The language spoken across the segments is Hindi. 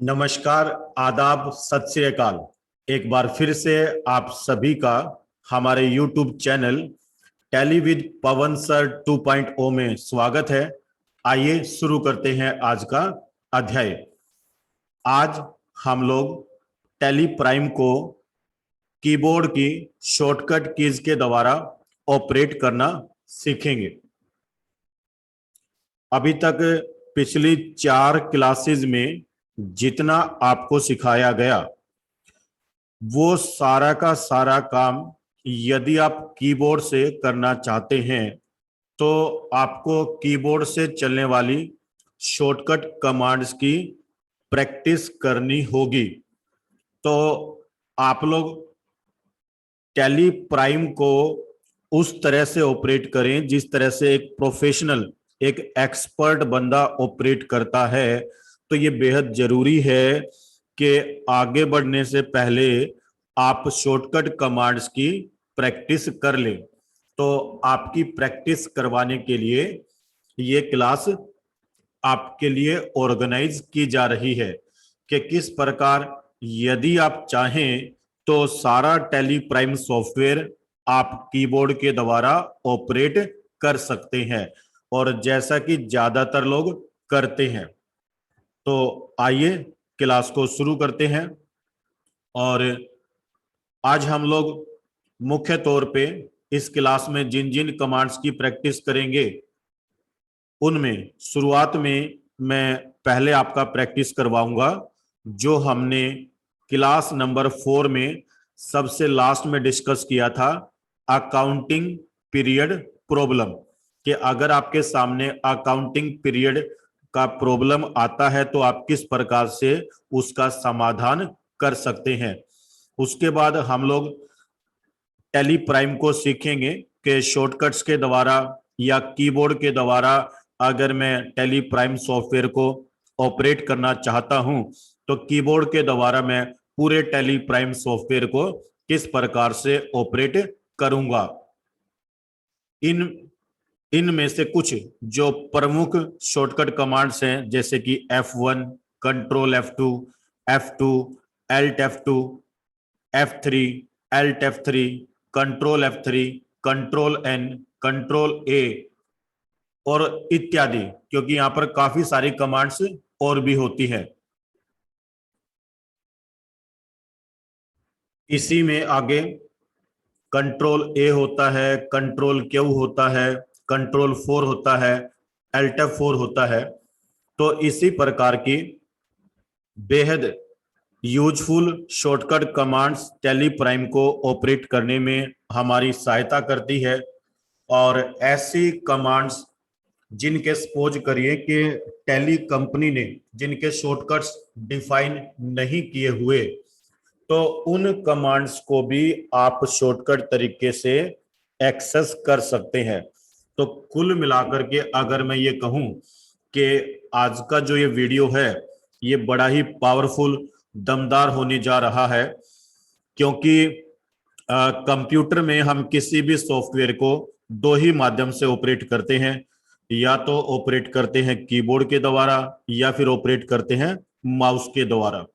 नमस्कार, आदाब, सत श्री अकाल। एक बार फिर से आप सभी का हमारे YouTube channel tally with Pawan sir 2.0 में स्वागत है। आइए शुरू करते हैं आज का अध्याय। आज हम लोग टैली प्राइम को कीबोर्ड की शॉर्टकट कीज के द्वारा ऑपरेट करना सीखेंगे। अभी तक पिछली 4 क्लासेस में जितना आपको सिखाया गया वो सारा का सारा काम यदि आप कीबोर्ड से करना चाहते हैं तो आपको कीबोर्ड से चलने वाली शॉर्टकट कमांड्स की प्रैक्टिस करनी होगी। तो आप लोग टैली प्राइम को उस तरह से ऑपरेट करें जिस तरह से एक प्रोफेशनल, एक एक्सपर्ट बंदा ऑपरेट करता है। तो ये बेहद जरूरी है कि आगे बढ़ने से पहले आप शॉर्टकट कमांड्स की प्रैक्टिस कर लें। तो आपकी प्रैक्टिस करवाने के लिए ये क्लास आपके लिए ऑर्गेनाइज की जा रही है कि किस प्रकार यदि आप चाहें तो सारा टैली प्राइम सॉफ्टवेयर आप कीबोर्ड के द्वारा ऑपरेट कर सकते हैं, और जैसा कि ज्यादातर लोग करते हैं। तो आइए क्लास को शुरू करते हैं। और आज हम लोग मुख्य तौर पे इस क्लास में जिन जिन कमांड्स की प्रैक्टिस करेंगे उनमें शुरुआत में मैं पहले आपका प्रैक्टिस करवाऊंगा जो हमने क्लास नंबर 4 में सबसे लास्ट में डिस्कस किया था, अकाउंटिंग पीरियड प्रॉब्लम। कि अगर आपके सामने अकाउंटिंग पीरियड का प्रॉब्लम आता है तो आप किस प्रकार से उसका समाधान कर सकते हैं। उसके बाद हम लोग टैली प्राइम को सीखेंगे कि शॉर्टकट्स के द्वारा या कीबोर्ड के द्वारा अगर मैं टैली प्राइम सॉफ्टवेयर को ऑपरेट करना चाहता हूं तो कीबोर्ड के द्वारा मैं पूरे टैली प्राइम सॉफ्टवेयर को किस प्रकार से ऑपरेट करूंगा। इनमें से कुछ जो प्रमुख शॉर्टकट कमांड्स हैं जैसे कि F1, control F2, F2, Alt F2, F3, Alt F3, control F3, control N, control A और इत्यादि, क्योंकि यहां पर काफी सारी कमांड्स और भी होती है। इसी में आगे कंट्रोल A होता है, कंट्रोल Q होता है, कंट्रोल 4 होता है, Alt F4 होता है। तो इसी प्रकार की बेहद useful shortcut commands tally prime को ऑपरेट करने में हमारी सहायता करती है। और ऐसी कमांड्स जिनके सपोज करिए कि टैली कंपनी ने जिनके शॉर्टकट्स डिफाइन नहीं किए हुए, तो उन कमांड्स को भी आप शॉर्टकट तरीके से एक्सेस कर सकते हैं। तो कुल मिलाकर के अगर मैं ये कहूं कि आज का जो ये वीडियो है ये बड़ा ही पावरफुल, दमदार होने जा रहा है, क्योंकि कंप्यूटर में हम किसी भी सॉफ्टवेयर को दो ही माध्यम से ऑपरेट करते हैं, या तो ऑपरेट करते हैं कीबोर्ड के द्वारा या फिर ऑपरेट करते हैं माउस के द्वारा।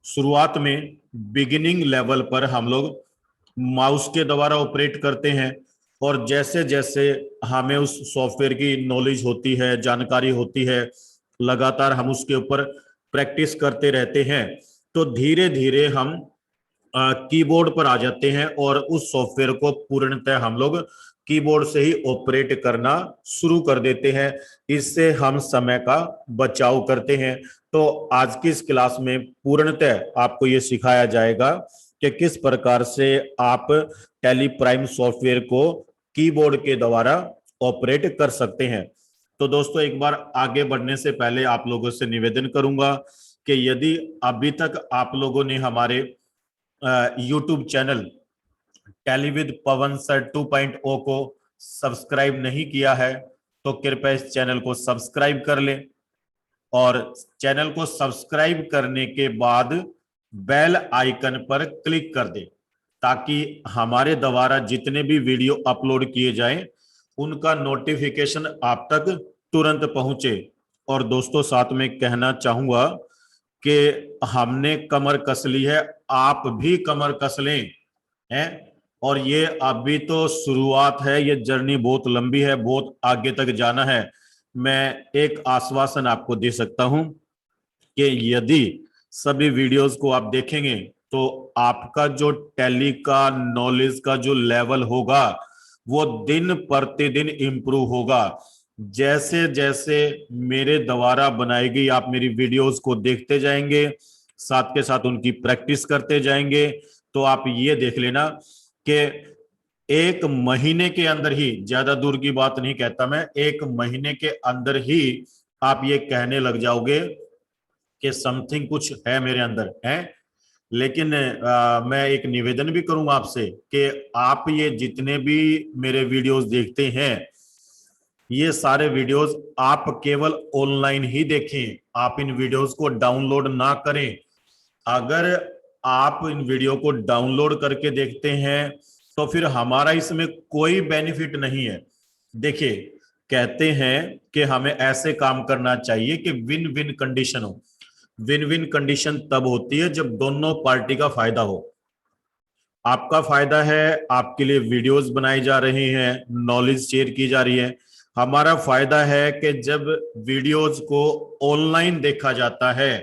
शुरुआत में बिगिनिंग लेवल पर हम लोग माउस के द्वारा ऑपरेट करते हैं, और जैसे जैसे हमें उस सॉफ्टवेयर की नॉलेज होती है, जानकारी होती है, लगातार हम उसके ऊपर प्रैक्टिस करते रहते हैं, तो धीरे धीरे हम कीबोर्ड पर आ जाते हैं और उस सॉफ्टवेयर को पूर्णतः हम लोग कीबोर्ड से ही ऑपरेट करना शुरू कर देते हैं। इससे हम समय का बचाव करते हैं। तो आज की इस क्लास में पूर्णतः आपको ये सिखाया जाएगा कि किस प्रकार से आप टैली प्राइम सॉफ्टवेयर को कीबोर्ड के द्वारा ऑपरेट कर सकते हैं। तो दोस्तों, एक बार आगे बढ़ने से पहले आप लोगों से निवेदन करूंगा कि यदि अभी तक आप लोगों ने हमारे YouTube channel tally with Pawan sir 2.0 को सब्सक्राइब नहीं किया है तो कृपया इस चैनल को सब्सक्राइब कर लें, और चैनल को सब्सक्राइब करने के बाद बेल आइकन पर क्लिक कर दें ताकि हमारे द्वारा जितने भी वीडियो अपलोड किए जाएं उनका नोटिफिकेशन आप तक तुरंत पहुंचे। और दोस्तों, साथ में कहना चाहूंगा कि हमने कमर कस ली है, आप भी कमर कस लें हैं। और ये अभी तो शुरुआत है, ये जर्नी बहुत लंबी है, बहुत आगे तक जाना है। मैं एक आश्वासन आपको दे सकता हूं कि यदि सभी वीडियोस को आप देखेंगे तो आपका जो टैली का नॉलेज का जो लेवल होगा वो दिन प्रतिदिन इंप्रूव होगा। जैसे जैसे मेरे द्वारा बनाई गई आप मेरी वीडियोस को देखते जाएंगे, साथ के साथ उनकी प्रैक्टिस करते जाएंगे, तो आप ये देख लेना कि एक महीने के अंदर ही, ज्यादा दूर की बात नहीं कहता मैं, एक महीने के अंदर ही आप ये कहने लग जाओगे कि समथिंग कुछ है मेरे अंदर है। लेकिन मैं एक निवेदन भी करूंगा आपसे कि आप ये जितने भी मेरे वीडियोस देखते हैं, ये सारे वीडियोस आप केवल ऑनलाइन ही देखें, आप इन वीडियोस को डाउनलोड ना करें। अगर आप इन वीडियो को डाउनलोड करके देखते हैं तो फिर हमारा इसमें कोई बेनिफिट नहीं है। देखिए, कहते हैं कि हमें ऐसे काम करना चाहिए कि विन विन कंडीशन हो। विन विन कंडीशन तब होती है जब दोनों पार्टी का फायदा हो। आपका फायदा है, आपके लिए वीडियोस बनाई जा रही हैं, नॉलेज शेयर की जा रही है। हमारा फायदा है कि जब वीडियोस को ऑनलाइन देखा जाता है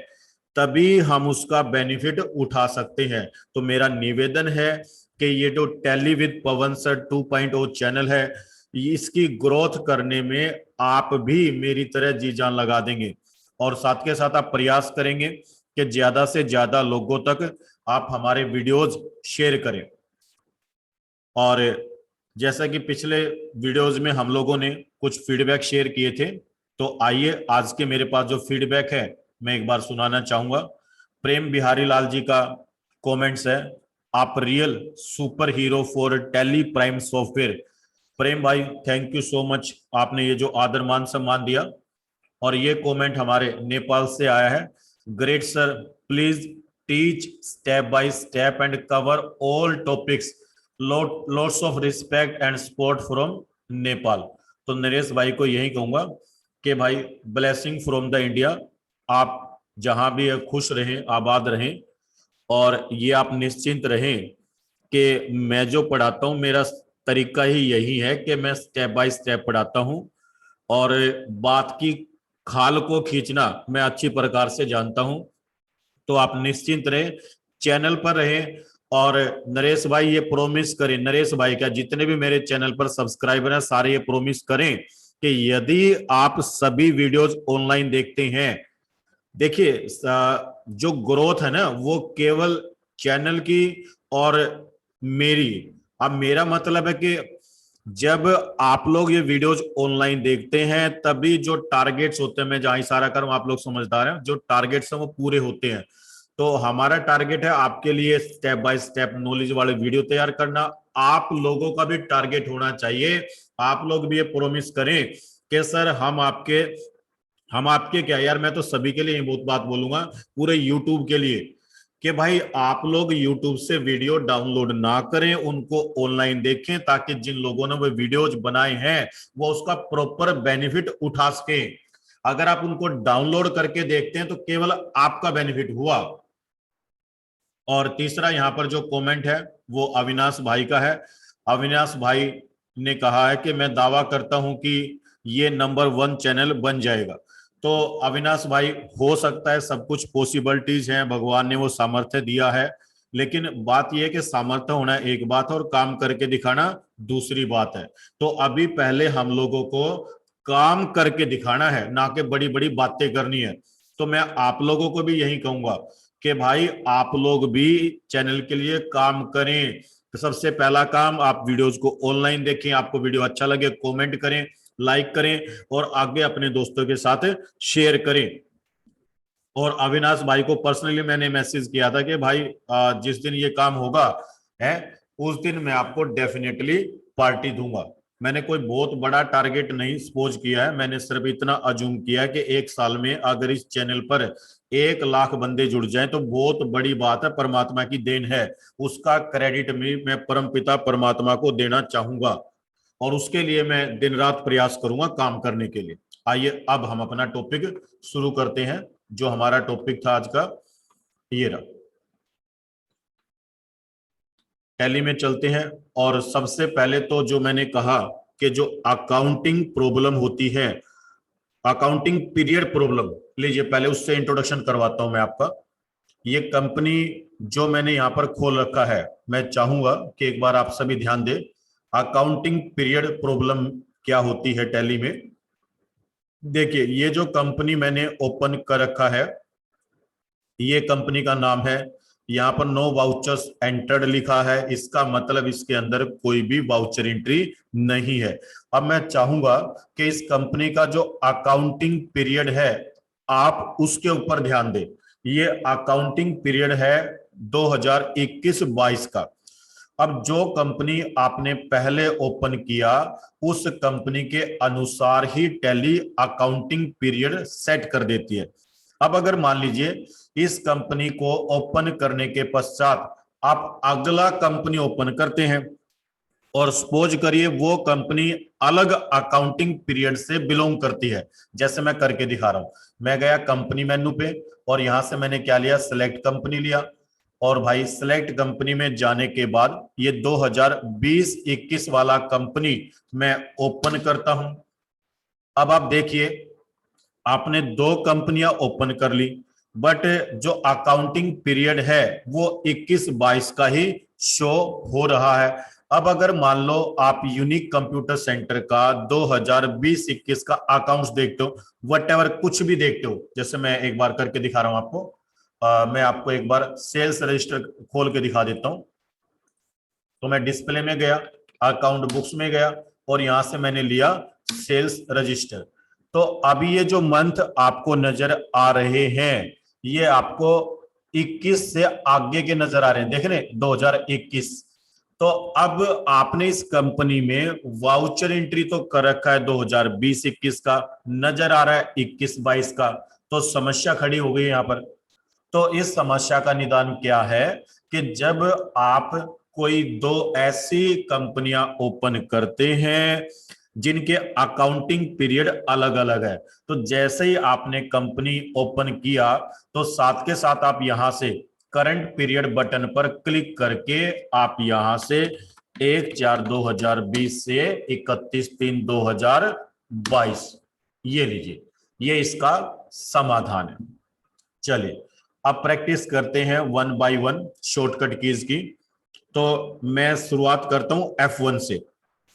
तभी हम उसका बेनिफिट उठा सकते हैं। तो मेरा निवेदन है कि ये जो tally with Pawan sir 2.0 channel है, इसकी ग्रोथ करने में आप भी मेरी तरह जी जान लगा देंगे और साथ के साथ आप प्रयास करेंगे कि ज्यादा से ज्यादा लोगों तक आप हमारे वीडियोस शेयर करें। और जैसा कि पिछले वीडियोस में हम लोगों ने कुछ फीडबैक शेयर किए थे, तो आइए आज के मेरे पास जो फीडबैक है मैं एक बार सुनाना चाहूंगा। प्रेम बिहारी लाल जी का कमेंट्स है, आप real super hero for Tally Prime software. Prem भाई, थैंक यू सो मच, आपने ये जो आदर मान सम्मान दिया। और ये कमेंट हमारे नेपाल से आया है, great sir, please teach step by step and cover all topics, lots of respect and support from Nepal. तो नरेश भाई को यही कहूंगा कि भाई ब्लेसिंग फ्रॉम द इंडिया, आप जहां भी खुश रहें, आबाद रहें। और ये आप निश्चिंत रहें कि मैं जो पढ़ाता हूं मेरा तरीका ही यही है कि मैं स्टेप बाय स्टेप पढ़ाता हूं। और बात की खाल को खींचना मैं अच्छी प्रकार से जानता हूं। तो आप निश्चिंत रहे, चैनल पर रहें। और नरेश भाई ये प्रॉमिस करें, नरेश भाई क्या, जितने भी मेरे चैनल पर सब्सक्राइबर हैं सारे ये प्रॉमिस करें कि यदि आप सभी वीडियोस ऑनलाइन देखते हैं, देखिए जो ग्रोथ है ना वो केवल चैनल की और मेरी, अब मेरा मतलब है कि जब आप लोग ये वीडियोस ऑनलाइन देखते हैं तभी जो टारगेट्स होते हैं, मैं जहां इशारा करूं आप लोग समझदार हैं, जो टारगेट्स हैं वो पूरे होते हैं। तो हमारा टारगेट है आपके लिए स्टेप बाय स्टेप नॉलेज वाले वीडियो तैयार करना। आप लोगों का भी टारगेट होना चाहिए, आप लोग भी ये प्रोमिस करें कि सर हम आपके क्या यार, मैं तो सभी के लिए बहुत बात बोलूंगा, पूरे यूट्यूब के लिए, कि भाई आप लोग यूट्यूब से वीडियो डाउनलोड ना करें, उनको ऑनलाइन देखें ताकि जिन लोगों ने वो वीडियोज बनाए हैं वो उसका प्रॉपर बेनिफिट उठा सके। अगर आप उनको डाउनलोड करके देखते हैं तो केवल आपका बेनिफिट हुआ। और तीसरा यहाँ पर जो कमेंट है वो अविनाश भाई का है। अविनाश भाई ने कहा है कि मैं दावा करता हूं कि ये नंबर 1 चैनल बन जाएगा। तो अविनाश भाई, हो सकता है, सब कुछ पॉसिबिलिटीज हैं, भगवान ने वो सामर्थ्य दिया है, लेकिन बात यह है कि सामर्थ्य होना एक बात है और काम करके दिखाना दूसरी बात है। तो अभी पहले हम लोगों को काम करके दिखाना है, ना कि बड़ी बड़ी बातें करनी है। तो मैं आप लोगों को भी यही कहूंगा कि भाई आप लोग भी चैनल के लिए काम करें। तो सबसे पहला काम, आप वीडियोस को ऑनलाइन देखें, आपको वीडियो अच्छा लगे कमेंट करें, लाइक करें और आगे अपने दोस्तों के साथ शेयर करें। और अविनाश भाई को पर्सनली मैंने मैसेज किया था कि भाई जिस दिन ये काम होगा है उस दिन मैं आपको डेफिनेटली पार्टी दूंगा। मैंने कोई बहुत बड़ा टारगेट नहीं सपोज किया है, मैंने सिर्फ इतना अजूम किया कि एक साल में अगर इस चैनल पर 1 लाख बंदे जुड़ जाएं तो बहुत बड़ी बात है, परमात्मा की देन है। उसका क्रेडिट भी मैं परम पिता परमात्मा को देना चाहूंगा और उसके लिए मैं दिन रात प्रयास करूंगा काम करने के लिए। आइए अब हम अपना टॉपिक शुरू करते हैं। जो हमारा टॉपिक था आज का ये रहा। टैली में चलते हैं और सबसे पहले तो जो मैंने कहा कि जो अकाउंटिंग प्रॉब्लम होती है, अकाउंटिंग पीरियड प्रॉब्लम, लीजिए पहले उससे इंट्रोडक्शन करवाता हूं मैं आपका। ये कंपनी जो मैंने यहाँ पर खोल रखा है, मैं चाहूंगा कि एक बार आप सभी ध्यान दें अकाउंटिंग पीरियड प्रॉब्लम क्या होती है टैली में। देखिए ये जो कंपनी मैंने ओपन कर रखा है, ये कंपनी का नाम है, यहाँ पर नो वाउचर्स एंटर्ड लिखा है, इसका मतलब इसके अंदर कोई भी वाउचर एंट्री नहीं है। अब मैं चाहूंगा कि इस कंपनी का जो अकाउंटिंग पीरियड है आप उसके ऊपर ध्यान दें। ये अकाउंटिंग पीरियड है 2021-22 का। अब जो कंपनी आपने पहले ओपन किया उस कंपनी के अनुसार ही टैली अकाउंटिंग पीरियड सेट कर देती है। अब अगर मान लीजिए इस कंपनी को ओपन करने के पश्चात आप अगला कंपनी ओपन करते हैं और सपोज करिए वो कंपनी अलग अकाउंटिंग पीरियड से बिलोंग करती है, जैसे मैं करके दिखा रहा हूं। मैं गया कंपनी मेन्यू पे और यहां से मैंने क्या लिया, सिलेक्ट कंपनी लिया, और भाई सिलेक्ट कंपनी में जाने के बाद ये 2020-21 वाला कंपनी मैं ओपन करता हूं। अब आप देखिए आपने दो कंपनियां ओपन कर ली, बट जो अकाउंटिंग पीरियड है वो 21-22 का ही शो हो रहा है। अब अगर मान लो आप यूनिक कंप्यूटर सेंटर का 2020-21 का अकाउंट्स देखते हो, वट कुछ भी देखते हो, जैसे मैं एक बार करके दिखा रहा हूं आपको, मैं आपको एक बार सेल्स रजिस्टर खोल के दिखा देता हूं। तो मैं डिस्प्ले में गया, अकाउंट बुक्स में गया और यहां से मैंने लिया सेल्स रजिस्टर। तो अभी ये जो मंथ आपको नजर आ रहे हैं ये आपको 21 से आगे के नजर आ रहे हैं, देख रहे 2021। तो अब आपने इस कंपनी में वाउचर एंट्री तो कर रखा है 2020-21 का, नजर आ रहा है 21-22 का, तो समस्या खड़ी हो गई यहां पर। तो इस समस्या का निदान क्या है कि जब आप कोई दो ऐसी कंपनियां ओपन करते हैं जिनके अकाउंटिंग पीरियड अलग अलग है, तो जैसे ही आपने कंपनी ओपन किया तो साथ के साथ आप यहां से करंट पीरियड बटन पर क्लिक करके आप यहां से 1/4/2020 से 31/3/2022 ये लीजिए, ये इसका समाधान है। चलिए अब प्रैक्टिस करते हैं one by one shortcut keys की। तो मैं शुरुआत करता हूं F1 से,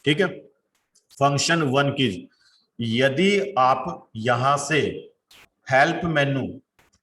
ठीक है। फंक्शन वन कीज, यदि आप यहां से हेल्प मेन्यू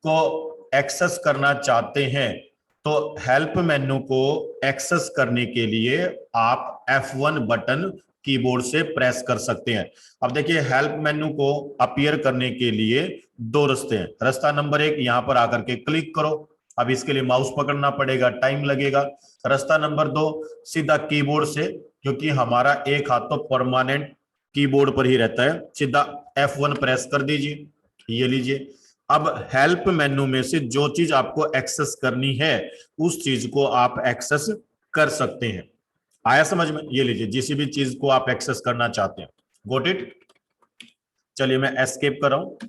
को एक्सेस करना चाहते हैं तो हेल्प मेन्यू को एक्सेस करने के लिए आप F1 बटन कीबोर्ड से प्रेस कर सकते हैं। अब देखिए हेल्प मेन्यू को अपीयर करने के लिए दो रास्ते हैं। रास्ता नंबर एक, यहां पर आकर के क्लिक करो, अब इसके लिए माउस पकड़ना पड़ेगा, टाइम लगेगा। रास्ता नंबर दो, सीधा कीबोर्ड से, क्योंकि हमारा एक हाथ तो परमानेंट कीबोर्ड पर ही रहता है, सीधा F1 प्रेस कर दीजिए, ये लीजिए। अब हेल्प मेन्यू में से जो चीज आपको एक्सेस करनी है उस चीज को आप एक्सेस कर सकते हैं। आया समझ में, ये लीजिए जिस भी चीज को आप एक्सेस करना चाहते हैं। Got it. चलिए मैं एस्केप कर रहा हूं।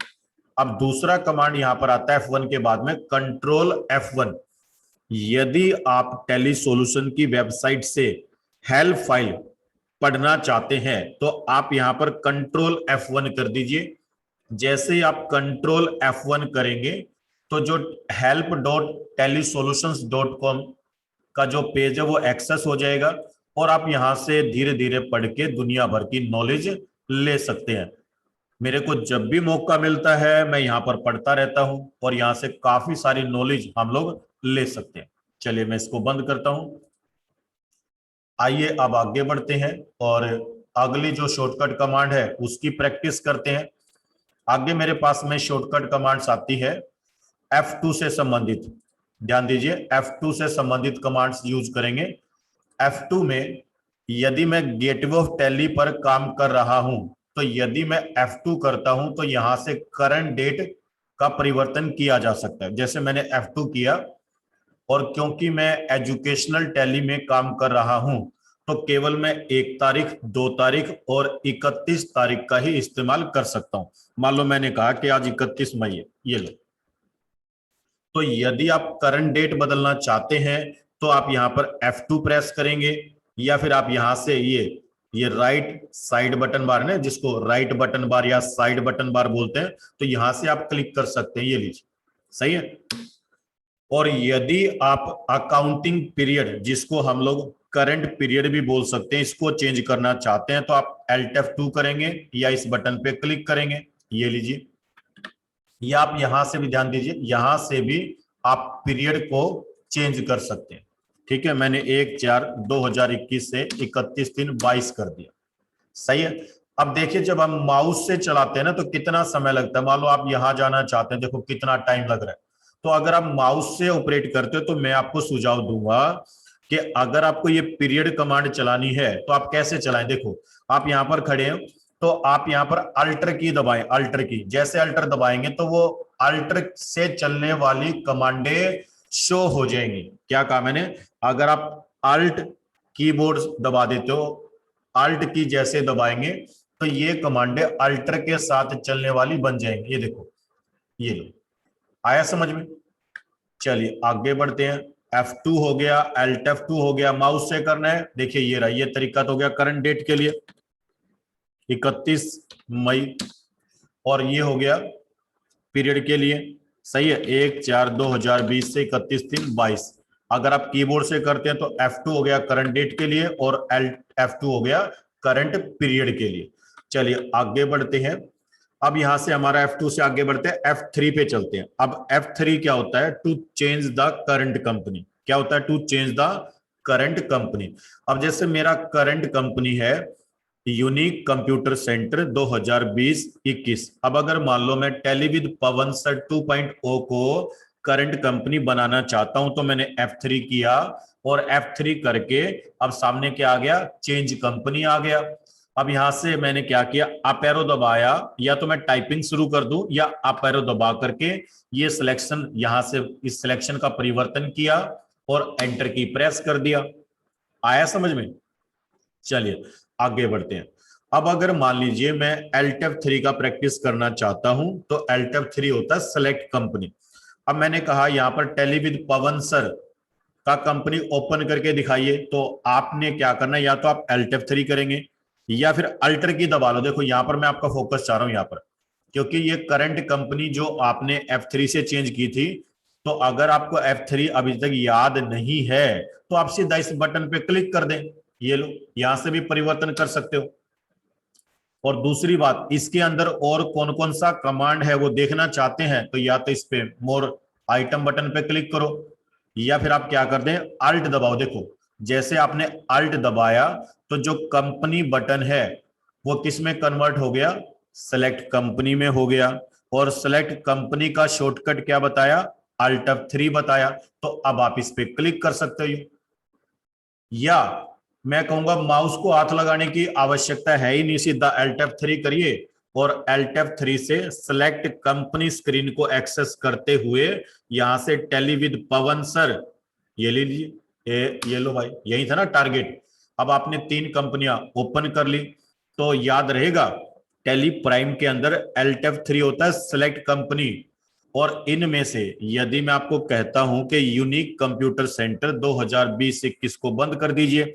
अब दूसरा कमांड यहां पर आता है F1 के बाद में, कंट्रोल F1। यदि आप टेली सॉल्यूशन की वेबसाइट से हेल्प फाइल पढ़ना चाहते हैं तो आप यहां पर कंट्रोल F1 कर दीजिए। जैसे ही आप कंट्रोल F1 करेंगे तो जो help.telisolutions.com का जो पेज है वो एक्सेस हो जाएगा और आप यहां से धीरे धीरे पढ़ के दुनिया भर की नॉलेज ले सकते हैं। मेरे को जब भी मौका मिलता है मैं यहाँ पर पढ़ता रहता हूं और यहाँ से काफी सारी नॉलेज हम लोग ले सकते हैं। चलिए मैं इसको बंद करता हूं। आइए अब आगे बढ़ते हैं और अगली जो शॉर्टकट कमांड है उसकी प्रैक्टिस करते हैं। आगे मेरे पास में शॉर्टकट कमांड्स आती है F2 से संबंधित, ध्यान दीजिए F2 से संबंधित कमांड्स यूज करेंगे। F2 में यदि मैं गेटवे ऑफ टैली पर काम कर रहा हूं तो यदि मैं F2 करता हूं तो यहां से करंट डेट का परिवर्तन किया जा सकता है। जैसे मैंने F2 किया और क्योंकि मैं एजुकेशनल टैली में काम कर रहा हूं तो केवल मैं 1 तारीख, 2 तारीख और 31 तारीख का ही इस्तेमाल कर सकता हूं। मान लो मैंने कहा कि आज 31 मई है, ये लो तो यदि आप करंट डेट बदलना चाहते हैं तो आप यहां पर F2 प्रेस करेंगे, या फिर आप यहां से ये राइट साइड बटन बार है जिसको राइट बटन बार या साइड बटन बार बोलते हैं, तो यहां से आप क्लिक कर सकते हैं, ये लीजिए, सही है। और यदि आप अकाउंटिंग पीरियड, जिसको हम लोग करंट पीरियड भी बोल सकते हैं, इसको चेंज करना चाहते हैं तो आप Alt F2 करेंगे या इस बटन पे क्लिक करेंगे, ये लीजिए। या आप यहां से भी ध्यान दीजिए, यहां से भी आप पीरियड को चेंज कर सकते हैं। ठीक है, मैंने 1/4/2021 से 31/3/22 कर दिया, सही है। अब देखिए जब हम माउस से चलाते हैं ना तो कितना समय लगता है, मान लो आप यहां जाना चाहते हैं, देखो कितना टाइम लग रहा है। तो अगर आप माउस से ऑपरेट करते हो तो मैं आपको सुझाव दूंगा कि अगर आपको ये पीरियड कमांड चलानी है तो आप कैसे चलाएं। देखो आप यहां पर खड़े हैं तो आप यहां पर अल्टर की दबाएं, अल्टर की, जैसे अल्टर दबाएंगे तो वो अल्टर से चलने वाली कमांडे शो हो जाएंगी। क्या कहा मैंने, अगर आप अल्ट कीबोर्ड दबा देते हो, अल्ट की जैसे दबाएंगे तो ये कमांडे अल्टर के साथ चलने वाली बन जाएंगी। ये देखो, ये लो, आया समझ में। चलिए आगे बढ़ते हैं। F2 हो गया, Alt F2 हो गया, माउस से करना है, देखिए ये रहा, ये तरीका तो हो गया करंट डेट के लिए 31 मई, और ये हो गया पीरियड के लिए, सही है, 1/4/2020 से 31/3/22। अगर आप कीबोर्ड से करते हैं तो F2 हो गया करंट डेट के लिए और Alt F2 हो गया करंट पीरियड के लिए। चलिए आगे बढ़ते हैं। अब यहां से हमारा F2 से आगे बढ़ते हैं, F3 पे चलते हैं। अब F3 क्या होता है, to change the current company. क्या होता है, to change the current company. अब जैसे मेरा करंट कंपनी है यूनिक कंप्यूटर सेंटर 2020-21। अब अगर मान लो मैं टेलीविद पवन सर 2.0 को करंट कंपनी बनाना चाहता हूं तो मैंने F3 किया, और F3 करके अब सामने क्या आ गया, चेंज कंपनी आ गया। अब यहां से मैंने क्या किया, अप एरो दबाया, या तो मैं टाइपिंग शुरू कर दूं या अप एरो दबा करके ये सिलेक्शन, यहां से इस सिलेक्शन का परिवर्तन किया और एंटर की प्रेस कर दिया। आया समझ में। चलिए आगे बढ़ते हैं। अब अगर मान लीजिए मैं Alt F3 का प्रैक्टिस करना चाहता हूं तो Alt F3 होता है सेलेक्ट कंपनी। अब मैंने कहा यहां पर टेलीविद पवन सर का कंपनी ओपन करके दिखाइए, तो आपने क्या करना है, या तो आप Alt F3 करेंगे या फिर अल्टर की दबा लो। देखो यहां पर मैं आपका फोकस चाह रहा हूं, यहां पर क्योंकि ये करंट कंपनी जो आपने F3 से चेंज की थी, तो अगर आपको F3 अभी तक याद नहीं है तो आप सीधा इस बटन पे क्लिक कर दें, ये लो, यहां से भी परिवर्तन कर सकते हो। और दूसरी बात, इसके अंदर और कौन कौन सा कमांड है वो देखना चाहते हैं तो या तो इस पे मोर आइटम बटन पे क्लिक करो, या फिर आप क्या कर दें, अल्ट दबाओ। देखो जैसे आपने अल्ट दबाया तो जो कंपनी बटन है वो किस में कन्वर्ट हो गया, सेलेक्ट कंपनी में हो गया। और सेलेक्ट कंपनी का शॉर्टकट क्या बताया, Alt F3 बताया। तो अब आप इस पे क्लिक कर सकते हो, या मैं कहूंगा माउस को हाथ लगाने की आवश्यकता है ही नहीं, सीधा Alt F3 करिए और Alt F3 से सेलेक्ट कंपनी स्क्रीन को एक्सेस करते हुए यहां से टेलीविद पवन सर, ये ले लीजिए, ये लो भाई, यही था ना टारगेट। अब आपने 3 कंपनियां ओपन कर ली, तो याद रहेगा टेली प्राइम के अंदर Alt F3 होता है सेलेक्ट कंपनी, और इनमें से यदि मैं आपको कहता हूं कि यूनिक कंप्यूटर सेंटर 2020-21 को बंद कर दीजिए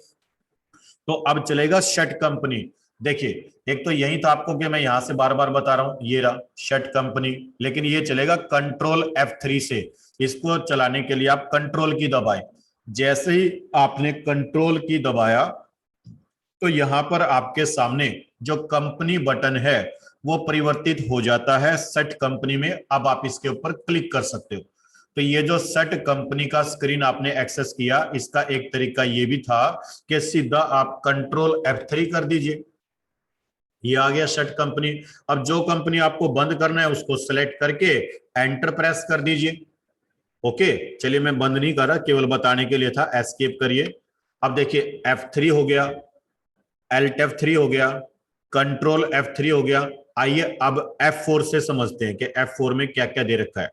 तो अब चलेगा शट कंपनी। देखिए एक तो यही था आपको कि मैं यहां से बार बार बता रहा हूं, ये रहा शट कंपनी, लेकिन ये चलेगा कंट्रोल F3 से। इसको चलाने के लिए आप कंट्रोल की दबाएं, जैसे ही आपने कंट्रोल की दबाया तो यहां पर आपके सामने जो कंपनी बटन है वो परिवर्तित हो जाता है सेट कंपनी में। अब आप इसके ऊपर क्लिक कर सकते हो। तो ये जो सेट कंपनी का स्क्रीन आपने एक्सेस किया, इसका एक तरीका ये भी था कि सीधा आप कंट्रोल F3 कर दीजिए, ये आ गया सेट कंपनी। अब जो कंपनी आपको बंद करना है उसको सिलेक्ट करके एंटर प्रेस कर दीजिए। ओके, चलिए मैं बंद नहीं कर रहा, केवल बताने के लिए था, एस्केप करिए। अब देखिए F3 हो गया, Alt F3 हो गया, कंट्रोल F3 हो गया। आइए अब F4 से समझते हैं कि F4 में क्या क्या दे रखा है।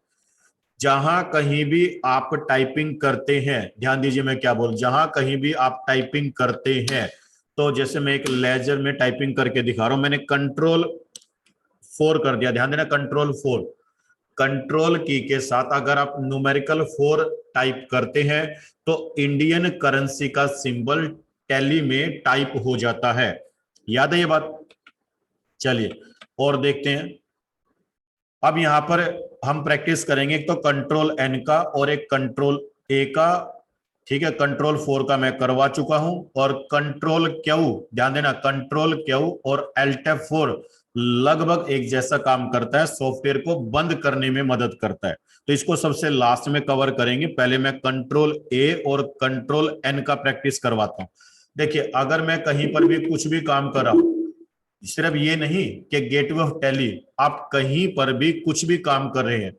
जहां कहीं भी आप टाइपिंग करते हैं, ध्यान दीजिए मैं क्या बोल, जहां कहीं भी आप टाइपिंग करते हैं, तो जैसे मैं एक लेजर में टाइपिंग करके दिखा रहा हूं, मैंने कंट्रोल 4 कर दिया, ध्यान देना कंट्रोल 4। कंट्रोल की के साथ अगर आप न्यूमेरिकल 4 टाइप करते हैं तो इंडियन करेंसी का सिंबल टैली में टाइप हो जाता है। याद है ये बात? चलिए और देखते हैं। अब यहां पर हम प्रैक्टिस करेंगे, एक तो कंट्रोल एन का और एक कंट्रोल ए का। ठीक है, कंट्रोल 4 का मैं करवा चुका हूं, और कंट्रोल क्यू, ध्यान देना, कंट्रोल क्यू और एल्टेफ 4 लगभग एक जैसा काम करता है, सॉफ्टवेयर को बंद करने में मदद करता है। तो इसको सबसे लास्ट में कवर करेंगे। पहले मैं कंट्रोल ए और कंट्रोल एन का प्रैक्टिस करवाता हूं। देखिए, अगर मैं कहीं पर भी कुछ भी काम कर रहा हूं, सिर्फ ये नहीं कि गेटवे ऑफ टैली, आप कहीं पर भी कुछ भी काम कर रहे हैं,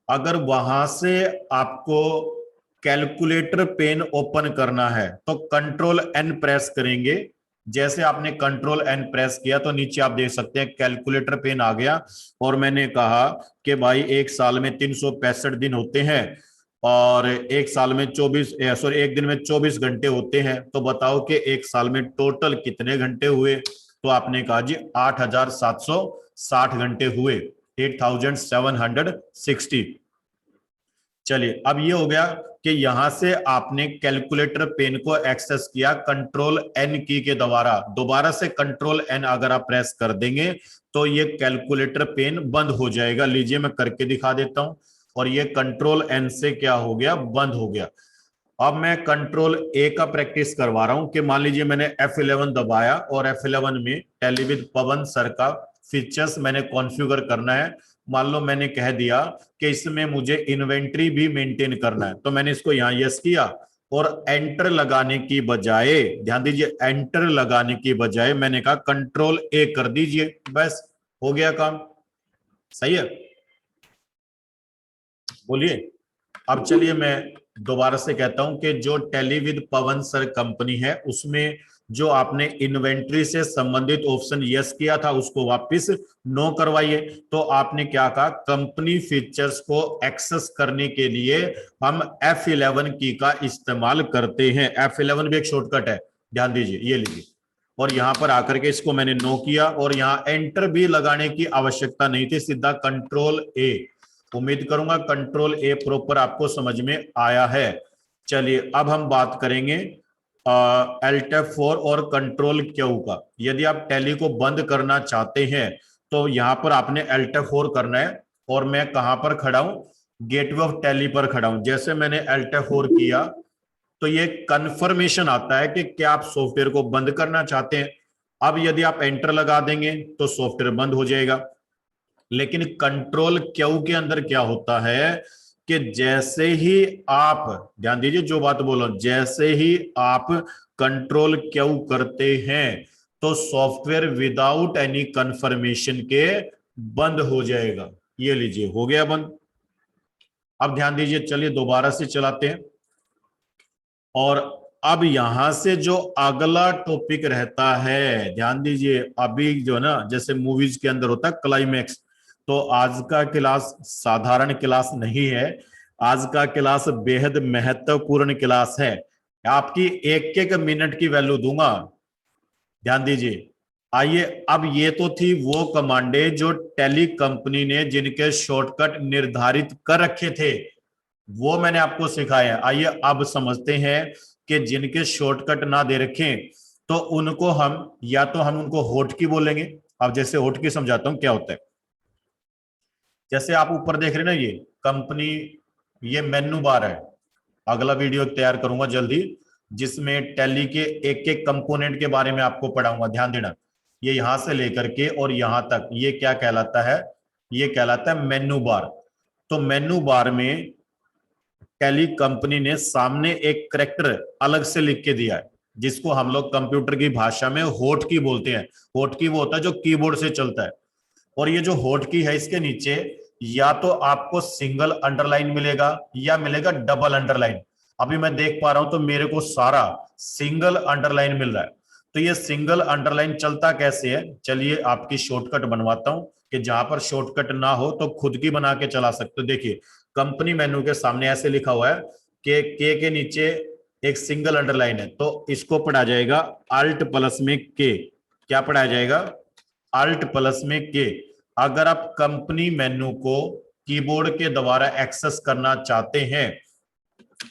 अगर वहां से आपको कैलकुलेटर पेन ओपन करना है तो कंट्रोल एन प्रेस करेंगे। जैसे आपने कंट्रोल एन प्रेस किया तो नीचे आप देख सकते हैं कैलकुलेटर पेन आ गया। और मैंने कहा कि भाई एक साल में 365 दिन होते हैं, और एक साल में 24 सॉरी एक दिन में 24 घंटे होते हैं, तो बताओ कि एक साल में टोटल कितने घंटे हुए? तो आपने कहा जी 8760 घंटे हुए, 8760। चलिए, अब ये हो गया कि यहां से आपने कैलकुलेटर पेन को एक्सेस किया कंट्रोल एन की के द्वारा। दोबारा से कंट्रोल एन अगर आप प्रेस कर देंगे तो ये कैलकुलेटर पेन बंद हो जाएगा। लीजिए मैं करके दिखा देता हूं। और ये कंट्रोल एन से क्या हो गया? बंद हो गया। अब मैं कंट्रोल ए का प्रैक्टिस करवा रहा हूं कि मान लीजिए मैंने F11 दबाया और F11 में टैली विद पवन सर का फीचर्स मैंने कॉन्फ़िगर करना है। मान लो मैंने कह दिया कि इसमें मुझे इन्वेंट्री भी मेंटेन करना है, तो मैंने इसको यहां यस किया, और एंटर लगाने की बजाय, ध्यान दीजिए, एंटर लगाने की बजाय मैंने कहा कंट्रोल ए कर दीजिए, बस हो गया काम। सही है? बोलिए। अब चलिए मैं दोबारा से कहता हूं कि जो tally with Pawan sir company है उसमें जो आपने इन्वेंट्री से संबंधित ऑप्शन यस किया था उसको वापस नो करवाइए। तो आपने क्या कहा? कंपनी फीचर्स को एक्सेस करने के लिए हम F11 की का इस्तेमाल करते हैं। F11 भी एक शॉर्टकट है, ध्यान दीजिए, ये लीजिए। और यहां पर आकर के इसको मैंने नो किया, और यहां एंटर भी लगाने की आवश्यकता नहीं थी, सीधा कंट्रोल ए। उम्मीद करूंगा कंट्रोल ए प्रॉपर आपको समझ में आया है। चलिए अब हम बात करेंगे एल्टेफ 4 और कंट्रोल क्यू का। यदि आप टैली को बंद करना चाहते हैं तो यहां पर आपने एल्टेफ 4 करना है, और मैं कहां पर खड़ा हूं? गेटवे ऑफ टैली पर खड़ा हूं। जैसे मैंने एल्टेफ 4 किया तो ये कंफर्मेशन आता है कि क्या आप सॉफ्टवेयर को बंद करना चाहते हैं। अब यदि आप एंटर लगा देंगे तो सॉफ्टवेयर बंद हो जाएगा। लेकिन कंट्रोल क्यू के अंदर क्या होता है कि जैसे ही आप, ध्यान दीजिए जो बात बोलो, जैसे ही आप कंट्रोल क्यू करते हैं तो सॉफ्टवेयर विदाउट एनी कंफर्मेशन के बंद हो जाएगा। ये लीजिए, हो गया बंद। अब ध्यान दीजिए, चलिए दोबारा से चलाते हैं। और अब यहां से जो अगला टॉपिक रहता है, ध्यान दीजिए, अभी जो है ना, जैसे मूवीज के अंदर होता है क्लाइमेक्स, तो आज का क्लास साधारण क्लास नहीं है। आज का क्लास बेहद महत्वपूर्ण क्लास है। आपकी एक एक मिनट की वैल्यू दूंगा, ध्यान दीजिए। आइए, अब ये तो थी वो कमांडें जो टैली कंपनी ने जिनके शॉर्टकट निर्धारित कर रखे थे, वो मैंने आपको सिखाया है। आइए अब समझते हैं कि जिनके शॉर्टकट ना दे रखें तो उनको हम, या तो हम उनको होटकी बोलेंगे। अब जैसे होटकी समझाता हूं क्या होता है। जैसे आप ऊपर देख रहे हैं ना, ये कंपनी, ये मेन्यू बार है। अगला वीडियो तैयार करूंगा जल्दी जिसमें टैली के एक एक कंपोनेंट के बारे में आपको पढ़ाऊंगा, ध्यान देना। ये यहां से लेकर के और यहां तक ये क्या कहलाता है? ये कहलाता है मेन्यू बार। तो मेन्यू बार में टैली कंपनी ने सामने एक करैक्टर अलग से लिख के दिया है, जिसको हम लोग कंप्यूटर की भाषा में होट की बोलते हैं। होट की वो होता है जो कीबोर्ड से चलता है। और ये जो होट की है, इसके नीचे या तो आपको सिंगल अंडरलाइन मिलेगा या मिलेगा डबल अंडरलाइन। अभी मैं देख पा रहा हूं तो मेरे को सारा सिंगल अंडरलाइन मिल रहा है। तो ये सिंगल अंडरलाइन चलता कैसे है? चलिए आपकी शॉर्टकट बनवाता हूं कि जहां पर शॉर्टकट ना हो तो खुद की बना के चला सकते हो। देखिए, कंपनी मेन्यू के सामने ऐसे लिखा हुआ है कि के नीचे एक सिंगल अंडरलाइन है, तो इसको पढ़ा जाएगा अल्ट प्लस में के। क्या पढ़ाया जाएगा? अल्ट प्लस में के। अगर आप कंपनी मेन्यू को कीबोर्ड के द्वारा एक्सेस करना चाहते हैं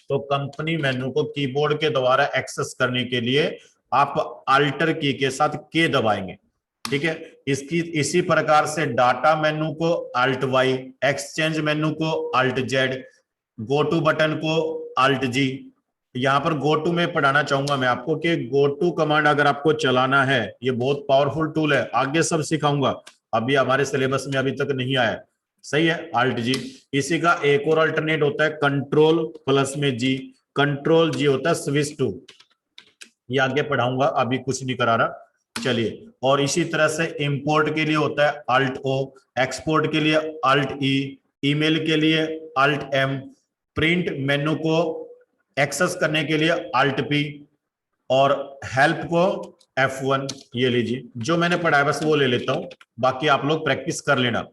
तो कंपनी मेनू को कीबोर्ड के द्वारा एक्सेस करने के लिए आप अल्टर की के साथ के दबाएंगे। ठीक है, इसकी इसी प्रकार से डाटा मेनू को अल्ट वाई, एक्सचेंज मेनू को alt Z, go to button को अल्ट जी। यहां पर गो टू में पढ़ाना चाहूंगा मैं आपको कि गो टू कमांड अगर आपको चलाना है, ये बहुत पावरफुल टूल है, आगे सब सिखाऊंगा, अभी हमारे सिलेबस में अभी तक नहीं आया। सही है, अल्ट जी। इसी का एक और अल्टरनेट होता है कंट्रोल प्लस में जी, कंट्रोल जी होता है स्विच टू, ये आगे पढ़ाऊंगा, अभी कुछ नहीं करा रहा। चलिए, और इसी तरह से इंपोर्ट के लिए होता है अल्ट ओ, एक्सपोर्ट के लिए अल्ट ई, ईमेल के लिए अल्ट एम, प्रिंट मेनू को एक्सेस करने के लिए अल्ट पी, और हेल्प को F1। ये लीजिए, जो मैंने पढ़ा है बस वो ले लेता हूं, बाकी आप लोग प्रैक्टिस कर लेना,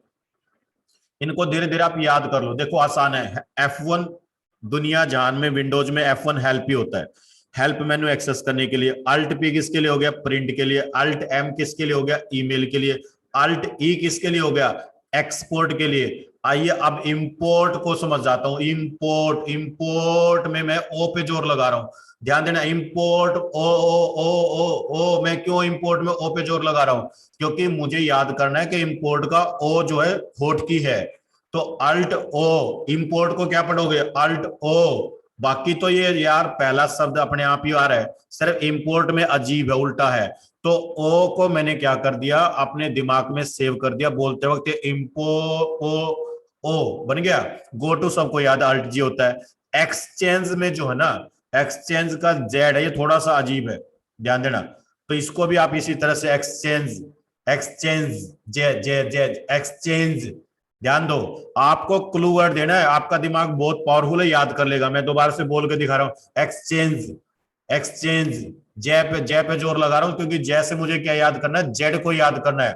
इनको धीरे धीरे आप याद कर लो। देखो आसान है, F1 दुनिया जहान में विंडोज में F1 हेल्प ही होता है, हेल्प मेनू एक्सेस करने के लिए। अल्ट पी किसके लिए हो गया? प्रिंट के लिए। अल्ट एम किसके लिए हो गया? ईमेल के लिए। अल्ट ई किसके लिए हो गया? एक्सपोर्ट के लिए। आइए अब इंपोर्ट को समझ जाता हूं। इंपोर्ट, इंपोर्ट में मैं ओ पे जोर लगा रहा हूं, ध्यान देना। इंपोर्ट ओ ओ ओ ओ ओ, मैं क्यों इंपोर्ट में ओ पे जोर लगा रहा हूं? क्योंकि मुझे याद करना है कि इंपोर्ट का ओ जो है होट की है, तो अल्ट ओ, इंपोर्ट को क्या पढ़ोगे? अल्ट ओ। बाकी तो ये यार पहला शब्द अपने आप ही आ रहा है, सिर्फ इंपोर्ट में अजीब है, उल्टा है। तो ओ को मैंने क्या कर दिया, अपने दिमाग में सेव कर दिया, बोलते वक्त इंपो ओ ओ बन गया। गो टू सबको याद अल्ट जी होता है। एक्सचेंज में जो है ना, एक्सचेंज का जेड है, ये थोड़ा सा अजीब है, ध्यान देना। तो इसको भी आप इसी तरह से एक्सचेंज, एक्सचेंज जे जे जे एक्सचेंज, ध्यान दो। आपको क्लू वर्ड देना है, आपका दिमाग बहुत पावरफुल है, याद कर लेगा। मैं दोबारा से बोल के दिखा रहा हूं, एक्सचेंज, एक्सचेंज। जय पे जोर लगा रहा हूं क्योंकि जय से मुझे क्या याद करना है? जेड को याद करना है।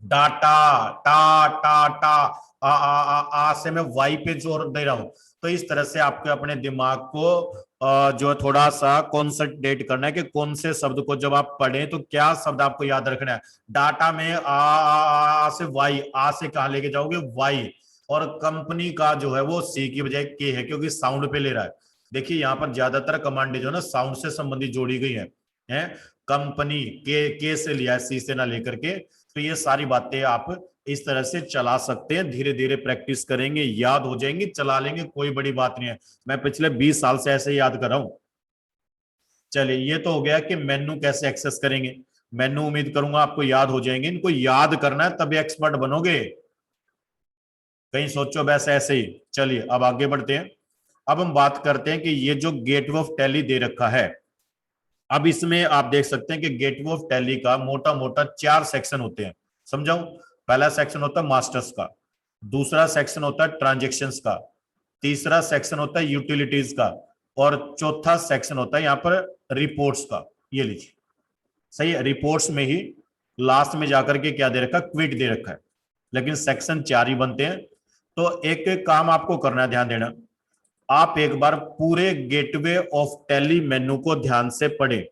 डाटा, टा टा टा, आ से मैं वाई पे जोर दे रहा हूं। तो इस तरह से आपके अपने दिमाग को जो थोड़ा सा कॉन्सेंट्रेट करना है कि कौन से शब्द को जब आप पढ़ें तो क्या शब्द आपको याद रखना है। डाटा में आ से वाई, आ से कहां लेके जाओगे? वाई। और कंपनी का जो है वो सी की बजाय के है क्योंकि साउंड पे ले रहा है। देखिए यहाँ पर ज्यादातर कमांडें जो है ना साउंड से संबंधित जोड़ी गई है? कंपनी के से लिया है, सी से ना लेकर के। तो ये सारी बातें आप इस तरह से चला सकते हैं, धीरे धीरे प्रैक्टिस करेंगे, याद हो जाएंगे, चला लेंगे, कोई बड़ी बात नहीं है। मैं पिछले 20 साल से ऐसे याद कर रहा हूं। चलिए, ये तो हो गया कि मेनू कैसे एक्सेस करेंगे। मेनू उम्मीद करूंगा आपको याद हो जाएंगे, इनको याद करना है तभी एक्सपर्ट बनोगे, कहीं सोचो वैसे ऐसे ही। चलिए अब आगे बढ़ते हैं। अब हम बात करते हैं कि ये जो गेटवे ऑफ टैली दे रखा है, अब इसमें आप देख सकते हैं कि गेटवे ऑफ टैली का मोटा मोटा 4 सेक्शन होते हैं, समझाऊं? पहला सेक्शन होता है मास्टर्स का, दूसरा सेक्शन होता है ट्रांजेक्शन्स का, तीसरा सेक्शन होता है यूटिलिटीज का, और चौथा सेक्शन होता है यहाँ पर रिपोर्ट्स का। ये लीजिए, सही है, रिपोर्ट्स में ही लास्ट में जाकर के क्या दे रखा है? क्विट दे रखा है, लेकिन सेक्शन 4 ही बनते हैं। तो एक एक काम आपको करना है, ध्यान देना। आप एक बार पूरे गेटवे ऑफ टैली मेनू को ध्यान से पढ़ें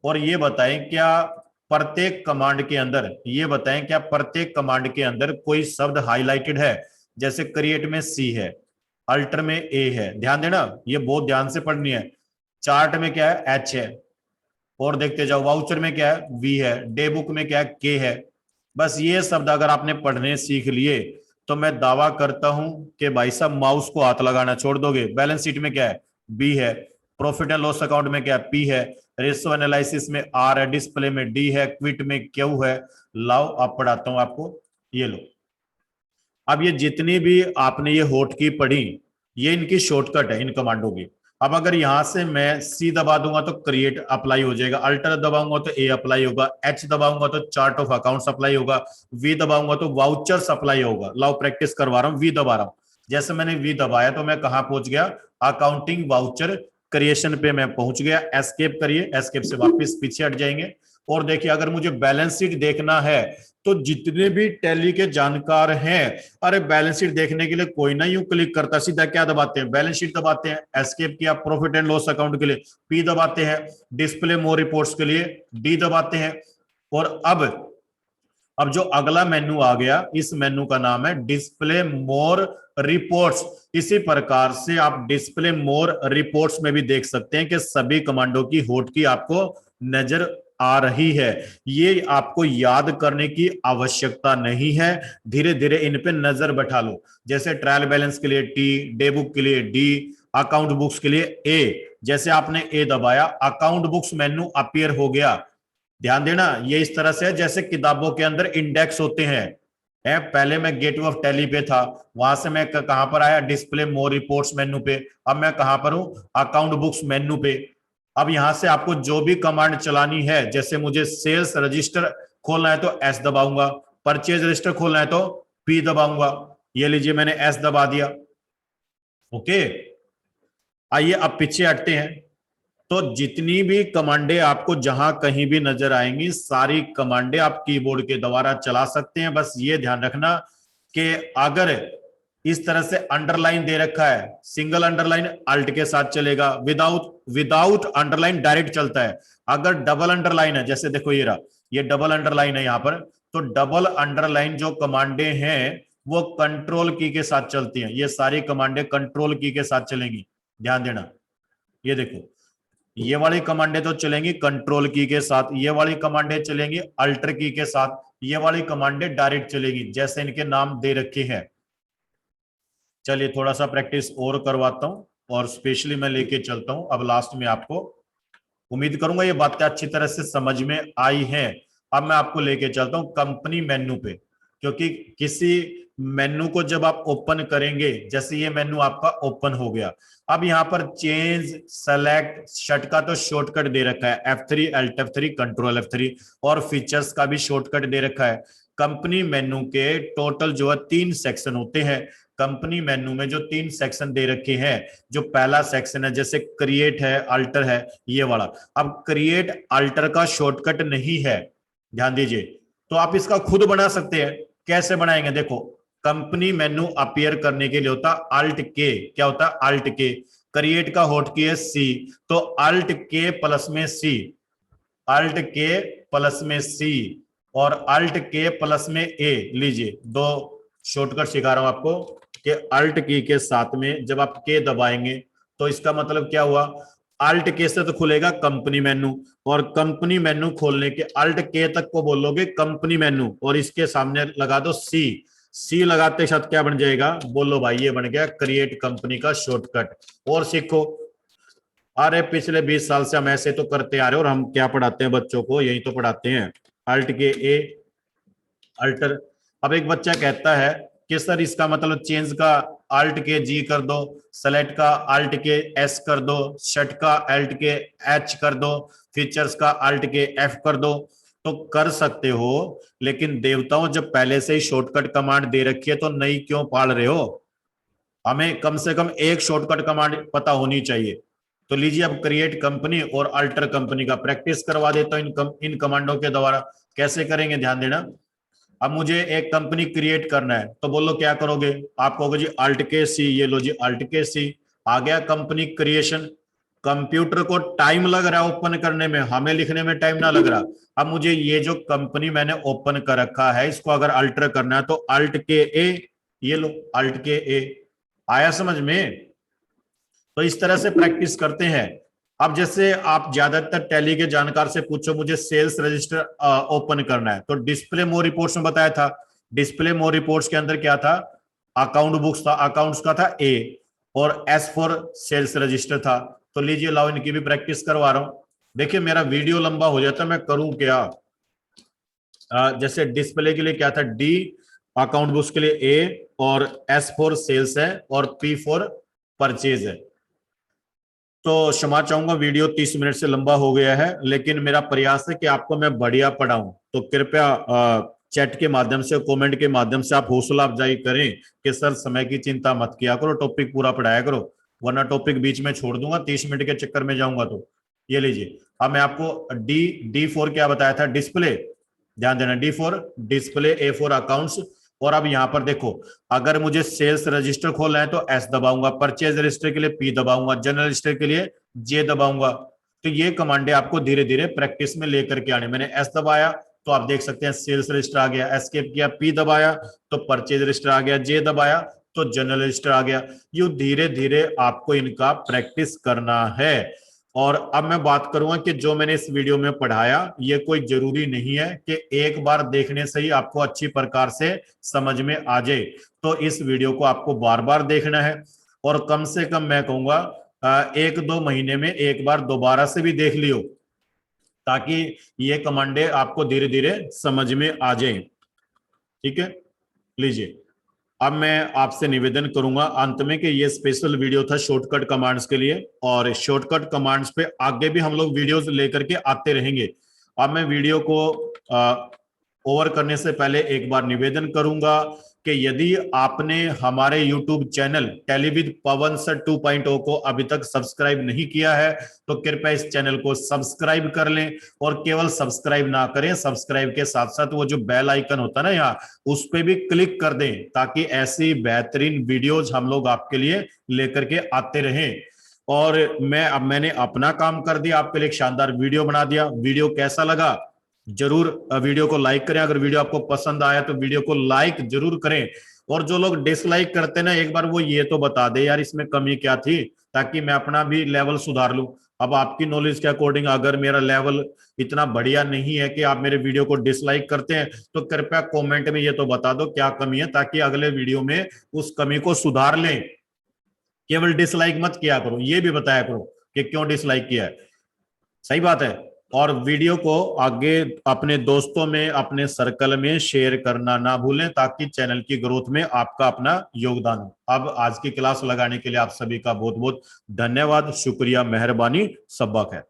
और ये बताएं क्या प्रत्येक कमांड के अंदर, ये बताएं क्या प्रत्येक कमांड के अंदर कोई शब्द हाईलाइटेड है? जैसे क्रिएट में सी है, अल्टर में ए है, ध्यान देना, ये बहुत ध्यान से पढ़नी है। चार्ट में क्या है? एच है, और देखते जाओ। वाउचर में क्या है? वी है। डे बुक में क्या है? के है। बस ये शब्द अगर आपने पढ़ने सीख लिए तो मैं दावा करता हूं कि भाई साहब माउस को हाथ लगाना छोड़ दोगे। बैलेंस शीट में क्या है? बी है। प्रॉफिट एंड लॉस अकाउंट में क्या है? पी है। रेशो एनालिसिस में आर है। डिस्प्ले में डी है। क्विट में क्यू है। लाओ अब पढ़ाता हूं आपको, ये लो। अब ये जितनी भी आपने ये होट की पढ़ी, ये इनकी शॉर्टकट है इन कमांडों की। अब अगर यहां से मैं सी दबा दूंगा तो क्रिएट अप्लाई हो जाएगा, अल्टर दबाऊंगा तो ए अप्लाई होगा, एच दबाऊंगा तो चार्ट ऑफ अकाउंट्स अप्लाई होगा, वी दबाऊंगा तो वाउचर्स अप्लाई होगा। लाओ प्रैक्टिस करवा रहा हूं, वी दबा रहा हूं। जैसे मैंने वी दबाया तो मैं कहां पहुंच गया? अकाउंटिंग वाउचर क्रिएशन पे मैं पहुंच गया। एस्केप करिए, एस्केप से वापस पीछे हट जाएंगे। और देखिए अगर मुझे बैलेंस शीट देखना है तो जितने भी टैली के जानकार हैं, अरे बैलेंस शीट देखने के लिए कोई ना यूं क्लिक करता, सीधा क्या दबाते हैं? बैलेंस शीट दबाते हैं। एस्केप किया प्रॉफिट एंड लॉस अकाउंट के लिए, पी दबाते हैं। डिस्प्ले मोर रिपोर्ट्स के लिए डी दबाते हैं। और अब अब जो अगला मेन्यू आ गया, इस मेन्यू का नाम है डिस्प्ले मोर रिपोर्ट्स। इसी प्रकार से आप डिस्प्ले मोर रिपोर्ट्स में भी देख सकते हैं कि सभी कमांडो की होटकी आपको नजर आ रही है। ये आपको याद करने की आवश्यकता नहीं है, धीरे धीरे इन पे नजर बैठा लो। जैसे ट्रायल बैलेंस के लिए टी, डे बुक के लिए डी, अकाउंट बुक्स के लिए ए। जैसे आपने ए दबाया, अकाउंट बुक्स मेन्यू अपीयर हो गया। ध्यान देना, ये इस तरह से है जैसे किताबों के अंदर इंडेक्स होते हैं। पहले मैं गेटवे ऑफ टैली पे था, वहां से मैं कहां पर आया, डिस्प्ले मोर रिपोर्ट्स मेन्यू पे। अब मैं कहां पर हूं, अकाउंट बुक्स मेन्यू पे। अब यहां से आपको जो भी कमांड चलानी है, जैसे मुझे सेल्स रजिस्टर खोलना है तो एस दबाऊंगा, परचेज रजिस्टर खोलना है तो पी दबाऊंगा। ये लीजिए मैंने एस दबा दिया। ओके, आइए अब पीछे हटते हैं। तो जितनी भी कमांडे आपको जहां कहीं भी नजर आएंगी, सारी कमांडे आप कीबोर्ड के द्वारा चला सकते हैं। बस ये ध्यान रखना कि अगर इस तरह से अंडरलाइन दे रखा है, सिंगल अंडरलाइन अल्ट के साथ चलेगा, विदाउट अंडरलाइन डायरेक्ट चलता है। अगर डबल अंडरलाइन है, जैसे देखो ये रहा, ये डबल अंडरलाइन है यहां पर, तो डबल अंडरलाइन जो कमांडे हैं वो कंट्रोल की के साथ चलती हैं। ये सारी कमांडे कंट्रोल की के साथ चलेंगी, ध्यान देना। ये देखो, ये वाली कमांडे तो चलेंगी कंट्रोल की के साथ, ये वाली कमांडे चलेंगी अल्टर की के साथ, ये वाली कमांडे डायरेक्ट चलेगी, जैसे इनके नाम दे रखे हैं। चलिए थोड़ा सा प्रैक्टिस और करवाता हूं और स्पेशली मैं लेके चलता हूं अब लास्ट में आपको। उम्मीद करूंगा ये बातें अच्छी तरह से समझ में आई हैं। अब मैं आपको लेके चलता हूं कंपनी मेन्यू पे, क्योंकि किसी मेन्यू को जब आप ओपन करेंगे, जैसे ये मेन्यू आपका ओपन हो गया, अब यहाँ पर चेंज, सेलेक्ट, शट का तो शॉर्टकट दे रखा है F3, Alt F3, control F3, और फीचर्स का भी शॉर्टकट दे रखा है। कंपनी मेन्यू के टोटल जो है 3 सेक्शन होते हैं। कंपनी मेन्यू में जो 3 सेक्शन दे रखे हैं, जो पहला सेक्शन है जैसे क्रिएट है, अल्टर है, ये वाला। अब क्रिएट अल्टर का शॉर्टकट नहीं है, ध्यान दीजिए, तो आप इसका खुद बना सकते हैं। कैसे बनाएंगे, देखो, कंपनी मेन्यू अपीयर करने के लिए होता अल्ट के, क्या होता है अल्ट के। क्रिएट का होट की है सी, तो अल्ट के प्लस में सी, अल्ट के प्लस में सी और अल्ट के प्लस में ए। लीजिए दो शॉर्टकट सिखा रहा हूं आपको कि अल्ट की के साथ में जब आप के दबाएंगे तो इसका मतलब क्या हुआ, अल्ट के से तो खुलेगा कंपनी मेन्यू, और कंपनी मेन्यू खोलने के अल्ट के तक को बोलोगे कंपनी मेन्यू, और इसके सामने लगा दो सी। सी लगाते साथ क्या बन जाएगा, बोलो भाई, ये बन गया क्रिएट कंपनी का शॉर्टकट। और सीखो, अरे पिछले 20 साल से हम ऐसे तो करते आ रहे हैं, और हम क्या पढ़ाते हैं बच्चों को, यही तो पढ़ाते हैं, अल्ट के ए, अल्टर। अब एक बच्चा कहता है कि सर इसका मतलब चेंज का अल्ट के जी कर दो, सेलेक्ट का अल्ट के एस कर दो, शट का अल्ट के एच कर दो, फीचर्स का अल्ट के एफ कर दो। तो कर सकते हो, लेकिन देवताओं जब पहले से ही शॉर्टकट कमांड दे रखी है तो नई क्यों पाल रहे हो। हमें कम से कम एक शॉर्टकट कमांड पता होनी चाहिए। तो लीजिए अब क्रिएट कंपनी और अल्टर कंपनी का प्रैक्टिस करवा देता हूं इन कमांडों के द्वारा। कैसे करेंगे, ध्यान देना। अब मुझे एक कंपनी क्रिएट करना है, तो बोलो क्या करोगे, आप कहोगे जी अल्ट के सी, ये लो जी अल्ट के सी, आ गया कंपनी क्रिएशन। कंप्यूटर को टाइम लग रहा है ओपन करने में, हमें लिखने में टाइम ना लग रहा। अब मुझे ये जो कंपनी मैंने ओपन कर रखा है, इसको अगर अल्टर करना है तो अल्ट के ए, ये लो अल्ट के ए। आया समझ में। तो इस तरह से प्रैक्टिस करते हैं। अब जैसे आप ज्यादातर टैली के जानकार से पूछो मुझे सेल्स रजिस्टर ओपन करना है, तो डिस्प्ले मोर रिपोर्ट्स में बताया था, डिस्प्ले मोर रिपोर्ट्स के अंदर क्या था, अकाउंट बुक्स था, अकाउंट्स का था ए, और एस फॉर सेल्स रजिस्टर था। तो लीजिए लाओ इनकी भी प्रैक्टिस करवा रहा हूं। देखिए मेरा वीडियो लंबा हो जाता, मैं करूं क्या। जैसे डिस्प्ले के लिए क्या था डी, अकाउंट बुक्स के लिए ए, और एस फॉर सेल्स है, और पी फॉर परचेज है। तो क्षमा चाहूंगा वीडियो 30 मिनट से लंबा हो गया है, लेकिन मेरा प्रयास है कि आपको मैं बढ़िया पढ़ाऊं। तो कृपया चैट के माध्यम से, कमेंट के माध्यम से आप हौसला अफजाई करें कि सर समय की चिंता मत किया करो, टॉपिक पूरा पढ़ाया करो, वरना टॉपिक बीच में छोड़ दूंगा, 30 मिनट के चक्कर में जाऊंगा। तो ये लीजिए, अब मैं आपको डी फोर क्या बताया था, डिस्प्ले, ध्यान देना, डी फोर डिस्प्ले, ए फोर अकाउंट्स। और अब यहां पर देखो, अगर मुझे सेल्स रजिस्टर खोलना है तो एस दबाऊंगा, परचेज रजिस्टर के लिए पी दबाऊंगा, जनरल रजिस्टर के लिए जे दबाऊंगा। तो ये कमांडे आपको धीरे धीरे प्रैक्टिस में लेकर के आने। मैंने एस दबाया, तो आप देख सकते हैं सेल्स रजिस्टर आ गया, एस्केप किया, पी दबाया तो परचेज रजिस्टर आ गया, जे दबाया तो जनरल रजिस्टर आ गया। यूं धीरे धीरे आपको इनका प्रैक्टिस करना है। और अब मैं बात करूंगा कि जो मैंने इस वीडियो में पढ़ाया ये कोई जरूरी नहीं है कि एक बार देखने से ही आपको अच्छी प्रकार से समझ में आ जाए। तो इस वीडियो को आपको बार बार देखना है और कम से कम मैं कहूंगा 1-2 महीने में एक बार दोबारा से भी देख लियो, ताकि ये कमांडे आपको धीरे धीरे समझ में आ जाए। ठीक है, लीजिए अब मैं आपसे निवेदन करूंगा अंत में कि ये स्पेशल वीडियो था शॉर्टकट कमांड्स के लिए, और शॉर्टकट कमांड्स पे आगे भी हम लोग वीडियोस लेकर के आते रहेंगे। अब मैं वीडियो को ओवर करने से पहले एक बार निवेदन करूंगा कि यदि आपने हमारे YouTube चैनल टेलीविद पवन सर 2.0 को अभी तक सब्सक्राइब नहीं किया है तो कृपया इस चैनल को सब्सक्राइब कर लें। और केवल सब्सक्राइब ना करें, सब्सक्राइब के साथ साथ वो जो बेल आइकन होता है ना यहाँ, उस पर भी क्लिक कर दें, ताकि ऐसी बेहतरीन वीडियोज हम लोग आपके लिए लेकर के आते रहें। और मैंने अपना काम कर दिया, आपके लिए एक शानदार वीडियो बना दिया। वीडियो कैसा लगा जरूर वीडियो को लाइक करें, अगर वीडियो आपको पसंद आया तो वीडियो को लाइक जरूर करें। और जो लोग डिसलाइक करते हैं ना, एक बार वो ये तो बता दे यार इसमें कमी क्या थी, ताकि मैं अपना भी लेवल सुधार लूं। अब आपकी नॉलेज के अकॉर्डिंग अगर मेरा लेवल इतना बढ़िया नहीं है कि आप मेरे वीडियो को डिसलाइक करते हैं, तो कृपया कमेंट में ये तो बता दो क्या कमी है, ताकि अगले वीडियो में उस कमी को सुधार लें। केवल डिसलाइक मत किया करो, ये भी बताया करो कि क्यों डिसलाइक किया है। सही बात है। और वीडियो को आगे अपने दोस्तों में, अपने सर्कल में शेयर करना ना भूलें, ताकि चैनल की ग्रोथ में आपका अपना योगदान हो। अब आज की क्लास लगाने के लिए आप सभी का बहुत बहुत धन्यवाद, शुक्रिया, मेहरबानी, सब है।